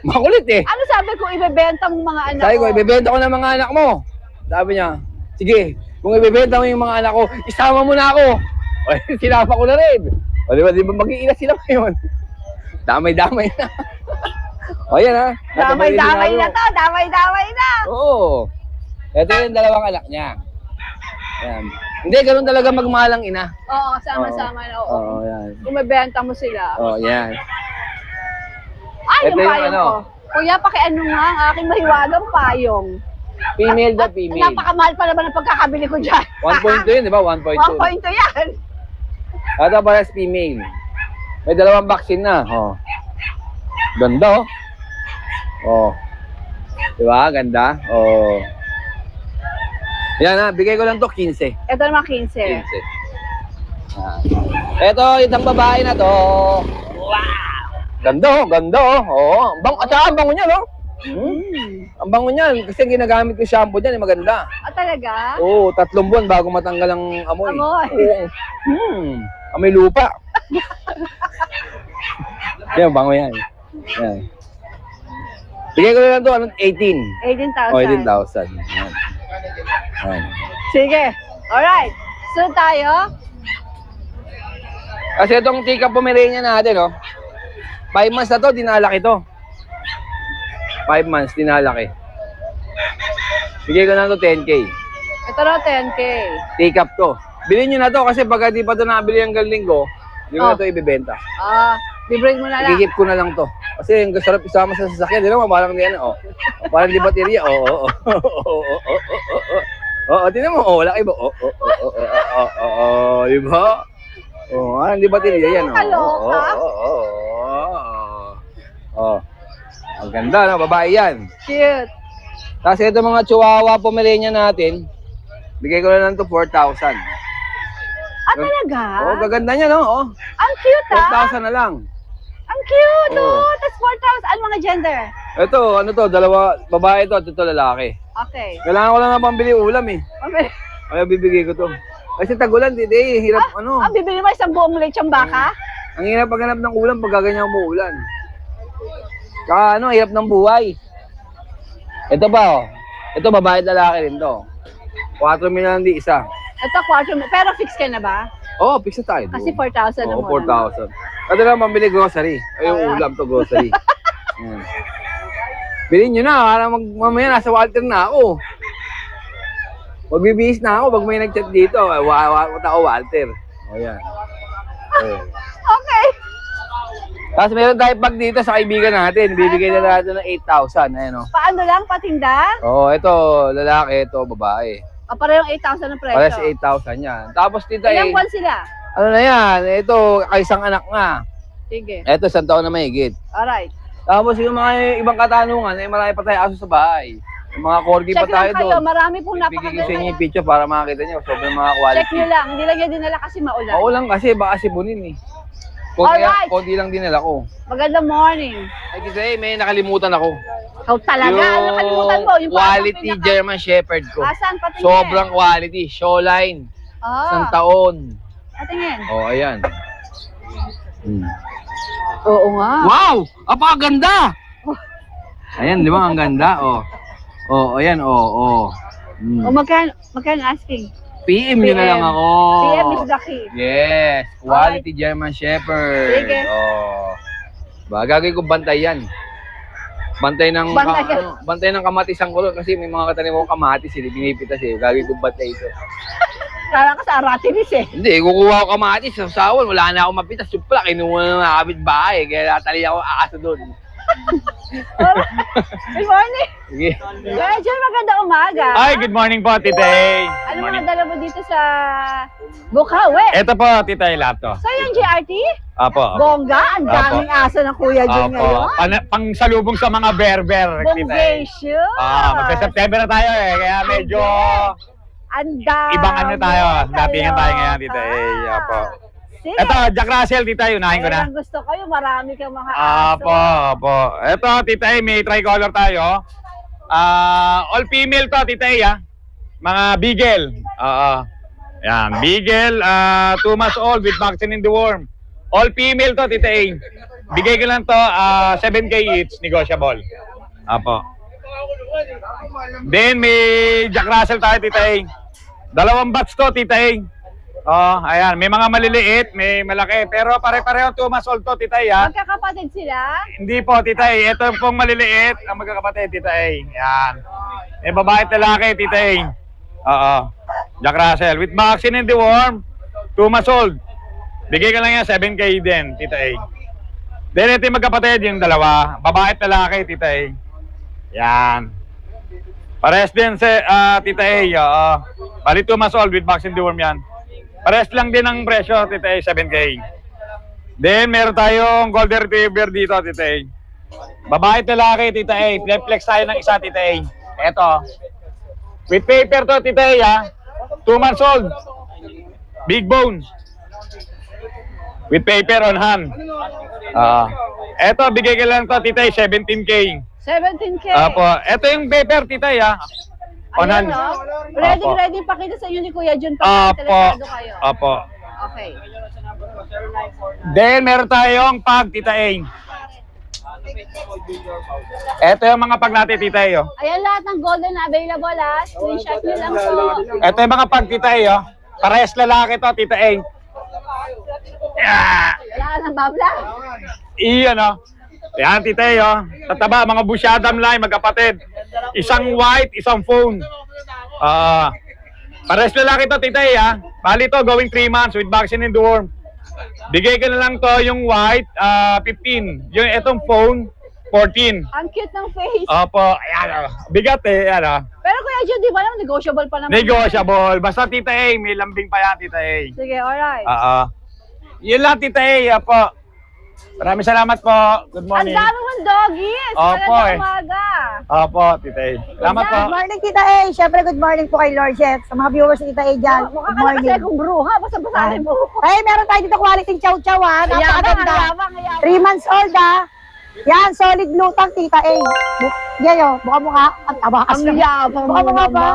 Makulit eh. Ano sabi ko, ibebenta mo mga anak Sabi ko, ibebenta ko ng mga anak mo. Sabi niya, sige, kung ibebenta mo yung mga anak ko, isama mo na ako. O, sinama ko na rin. O, di ba mag-iina sila ngayon? Damay-damay na. O, yan ha. Damay-damay na to. Damay-damay na. Oo. Ito yung dalawang anak niya. Yan. Hindi, ganun talaga magmalang ina. Oo, sama-sama na. Oo. Oo, yan. Umebenta mo sila. Oo, yan. Ay, Ito yung yung payong ano. ko. Kuya, pakiano nga ang aking mahiwagang payong. Female da, female. Napakamahal pa naman ang pagkakabili ko dyan. 1.2 yun, di ba? 1.2. 1.2 yan. Ito parehas female. May dalawang vaccine na. Oh. Ganda, oh. Oh. Di ba? Ganda. Oh. Yan ha, bigay ko lang to 15. Ito naman 15. 15. Ah. Ito, itang babae na to. Wow! Ganda, oh. Ganda, oh. Oh. At saka ang bango niya, no? Ang bango niyan. Kasi ginagamit ko shampoo dyan, maganda. Ah, talaga? Oo, 3 buwan bago matanggal ang amoy. Amoy. Oo. Amoy lupa. Yan, bango yan. Yan. Bigay ko na lang to, 18. 18,000. O, 18,000. Yan. Yan. Sige. Alright. So tayo, Kasi itong Tika Pomeranian natin, oh. 5 months na to, dinalaki to. 5 months, dinalaki. Bigay ko na to 10K. ito na 10K. Take up to. Bilhin nyo na to kasi pagka di pa to nabili ang linggo, hindi ko na to ibibenta. Bibring mo na lang. Gigip ko na lang to. Kasi yung sarap isama sa sasakyan, di naman, parang di ano, oh. Parang di baterya, oo. Oo, tinan mo, oh, wala kayo ba? Oo, di ba? Oo, parang di baterya yan, Kaloka. oo. Oh. Ang ganda, no? Babae yan. Cute. Tapos ito mga Chihuahua Pomeranian natin, bigay ko na lang to 4,000. Ah, talaga? Oh, gaganda niya, no? Oh. Ang cute, ah. 4,000 na lang. Ang cute, Oo. oh. Tapos 4,000. Ano mga gender? Ito, ano to, dalawa, babae to, ito lalaki. Okay. Kailangan ko lang na pambili ulam eh. Okay. Kaya bibigay ko to. Kasi tagulan, hindi, hirap, ano. Ah, bibili mo isang buong lechong baka? Ang hirap paghanap ng ulam pag gaganyan umuulan. Tsaka ano, hirap ng buhay. Ito ba, oh. Ito, babae at lalaki rin to. 4 million di isa. Ito, 4 million. Pero fix ka na ba? Oo, fix na tayo. Kasi 4,000 na Oo, muna. 4,000. Kasi lang pambili grocery. Ay, yung ulam to, grocery. Yan. Bilhin nyo na, para mamaya nasa Walter na ako. Magbibihis na ako pag may nag-chat dito. Tao Walter. O yan. Oh. Okay. Tapos meron tayo pag dito sa kaibigan natin. Bibigay na natin ng 8,000. Ayan o. Paano lang, patinda? Oo, ito lalaki, ito babae. O, parehong 8,000 ang presyo. Para sa 8,000 yan. Tapos tita Ilang buwan sila? ano na yan? Ito, kaisang anak nga. Sige. Ito, 1 taon na mahigit. Alright. Tapos yung mga ibang katanungan, marami pa tayo aso sa bahay. Yung mga corgi pa Check tayo lang kayo. doon. Marami pong Bibigyan ko sa napakaganda inyo yan. yung picture para makakita nyo. Sobrang mga quality. Check nyo lang. Hindi lang yan dinala kasi maulan. Oo lang kasi, baka sibunin eh. Alright. Konti lang dinala ko. Magandang morning. Ay, kasi may nakalimutan ako. Ikaw talaga. Ano nakalimutan mo? Yung parang quality pinaka- German Shepherd ko. Asan? Patingin. Sobrang quality. Showline. Isang Ah, taon. patingin. Oh, ayan. Oo nga. Wow! Apakaganda! Ayan, di ba? Ang ganda. Oh. Oh, ayan. Oh, oh. O magkano asking? PM nyo na lang ako. PM is the key. Yes. Quality German Shepherd. Sige. Oh. Ba, gagawin ko bantay yan. Bantay ng Bantay ka. bantay ng kamatis ang kulot kasi may mga katanim ko kamatis, binipitas eh. Gagawin ko bantay ito. Kala ka sa Aratilis eh. Hindi, kukuha ko kamatis sa sawan, wala na akong mapitas. Yung pala, kinuha na ng kapit bahay, kaya natali ako aso doon. Good morning. Sige. Kuya John, magandang umaga. Ay, good morning po, Tita A. Ano mga dala mo dito sa Bukawi? Ito po, Tita A, lahat to. So yung GRT? Apo. Bongga, ang daming aso ng Kuya John ngayon. Pang salubong sa mga berber, Tita A. Bonggacious. Magsa-September na tayo eh, kaya medyo Ang dami. ibang ano tayo. Datingan tayo ngayon, Tita A. Apo. Sige. Ito, Jack Russell, Tita, unahin ko na. Ang gusto kayo, marami kang mga aso. Apo. Ito, Tita A, may tricolor tayo. All female to, Tita A. Mga beagle. Yan, beagle, 2 months old with vaccine in the worm. All female to, Tita A. Bigay ko lang to, 7K each, negotiable. Apo. Then, may Jack Russell tayo, Tita A. 2 batch to, Tita A. Ayan, may mga maliliit, may malaki. Pero pare-pareho 2 months old to, Tita A. Magkakapatid sila? Hindi po, Tita A. Ito pong maliliit ang magkakapatid, Tita A. Yan. May babae at lalaki, Tita A. Jack Russell. With vaccine and deworm, 2 months old. Bigay ka lang yan, 7K din, Tita A. Then ito yung magkapatid, yung dalawa. Babae at lalaki, Tita A. Yan. Pares din sa Tita A. Bali 2 months old with vaccine deworm yan. Pares lang din ang presyo, Tita A, 7K. Then, meron tayong golden retriever dito, Tita A. Babae at lalaki, Tita A. Flex tayo ng isa, Tita A. Eto. With paper to, Tita A, 2 months old. Big bone. With paper on hand. Eto, bigay ko lang to, Tita A, 17K. 17K. Apo. Eto yung paper, Tita A. On Ayan, hand. no? Apo. Ready pakita sa inyo ni Kuya John pag interesado kayo. Apo. Okay. Then, meron tayong pag, Tita A. Ito yung mga pag natin, Tita A. Ayan lahat ng golden na available ha. Screenshot nyo lang po. Ito yung mga pag, Tita A. Parehas lalaki to, Tita A. Wala ka ng babla. Iyan, Yan, Tita A. Tataba, mga busyadam line, magkapatid. Isang white, isang phone. Parehas lalaki to, Tita A. Bali to, going 3 months with vaccine in the worm. Bigay ko na lang to, yung white, 15. Yung itong phone, 14. Ang cute ng face. Opo, ayan, bigat eh, ayan. Pero Kuya John, di ba naman negotiable pa naman? Negotiable. Basta, Tita A, may lambing pa yan, Tita A. Sige, alright. Yun lang, Tita A, po. Maraming salamat po. Good Ang morning. dami mong doggies. Opo, Magandang eh. umaga. Opo, Tita A. Salamat po. Good morning, Tita A. Siyempre, good morning po kay Lord Jet. Sa mga viewers ni Tita A dyan. Mukha Good ka na kasi morning. akong bruha. Basta-basahin mo. Ay, meron tayo dito quality chow-chow ha. Napakaganda. Hayabang. 3 months old ha. Yan, solid lutang, Tita A. Yan o, mukha at tabakas Ang yabang mo Mukha ba? naman.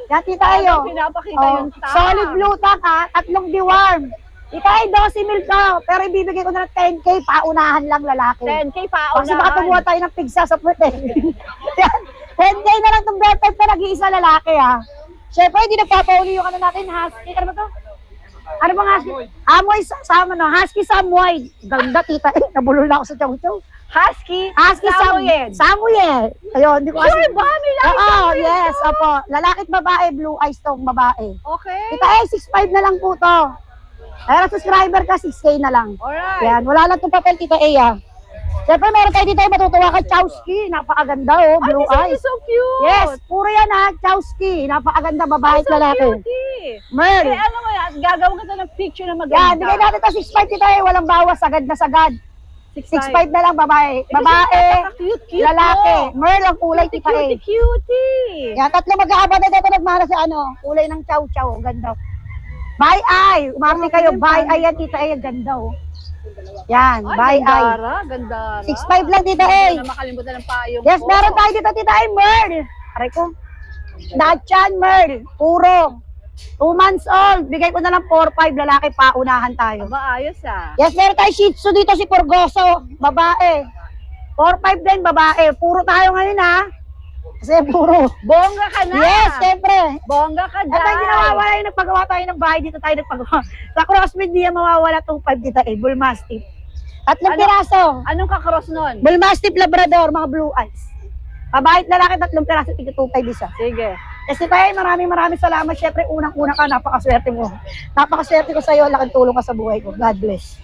Yan, Tita A o. Pinapakita yung tao. Solid lutang ha. 3 deworm. Tita A, 12 mil to. Pero ibibigay ko na ng 10K, paunahan lang lalaki. 10K pa Kasi baka tumuha tayo ng pigsa sa puwete. Yan, 10K na lang itong bed type na nag-iisa lalaki ha. Siyempre, hindi nagpapauli yung ano natin, husky. Ano ba to? Ano bang husky? Amoy sama no, husky Samoyed. Ganda, Tita A. Nabulol na ako sa chow-chow. Husky. Husky Samoyed. Samoyed. Ayun, hindi ko Sure ba? May lahi Oo, Samoyed yes, to. opo. Lalaki't babae, blue eyes tong babae. Okay. Tita A, 6'5 na lang po to. Ayun, subscriber ka, 6K na lang. Alright. Yan, wala lang itong papel, Tita A, ah. Siyempre, meron tayo dito matutuwa ka, Chowski. Napakaganda, oh, Ay, blue this one eyes. is so cute. Yes, puro yan, ha, Chowski. Napakaganda, babae at So lalaki. cutie. Merl. Eh, ano mo yan? Gagawin kita ng picture na maganda. Yan, bigay natin ito, 6'5, Tita A, walang bawas, sagad na sagad. 6'5 na lang, babae. Babae, Cute, lalaki. Merl ang kulay, Tita A. Cutie. Yan, tatlo magkakabad na dito, nagmana sa ano, kulay ng chow-chow, ang ganda. Bye eye, umarte kayo, bye eye yan, Tita A, ang ganda, oh. Yan, bye eye. Gandara, gandara. 6'5 lang, Tita A. Hindi na makalimutan ng payong Yes, ko. meron tayo dito, Tita A, Merl. Aray ko. Dachan, Merl, puro. 2 months old, bigay ko na lang 4-5, lalaki pa, unahan tayo. Aba, ayos ah. Yes, meron tayo Shih Tzu dito, si Purgoso, babae. 4-5 din, babae. Puro tayo ngayon, ha? Kasi puro. Bongga ka na. Yes, siyempre. Bongga ka At tayo dyan. nawawala yung nagpagawa tayo ng bahay, dito tayo nagpagawa. Sa crossbreed, di yan mawawala 2-5 dito, Bull Mastiff. 3 piraso. Anong kakross nun? Bull Mastiff, Labrador, mga blue eyes. Babae at lalaki, 3 piraso, tig 2-5 isa. Sige. Kasi tayo, maraming salamat. Siyempre, unang-una ka, napakaswerte mo. Napakaswerte ko sa'yo, laking tulong ka sa buhay ko. God bless.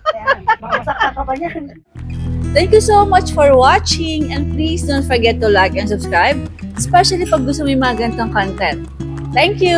Ayan, makasakta ka pa niyan. Thank you so much for watching and please don't forget to like and subscribe, especially pag gusto mo yung mga ganitong content. Thank you!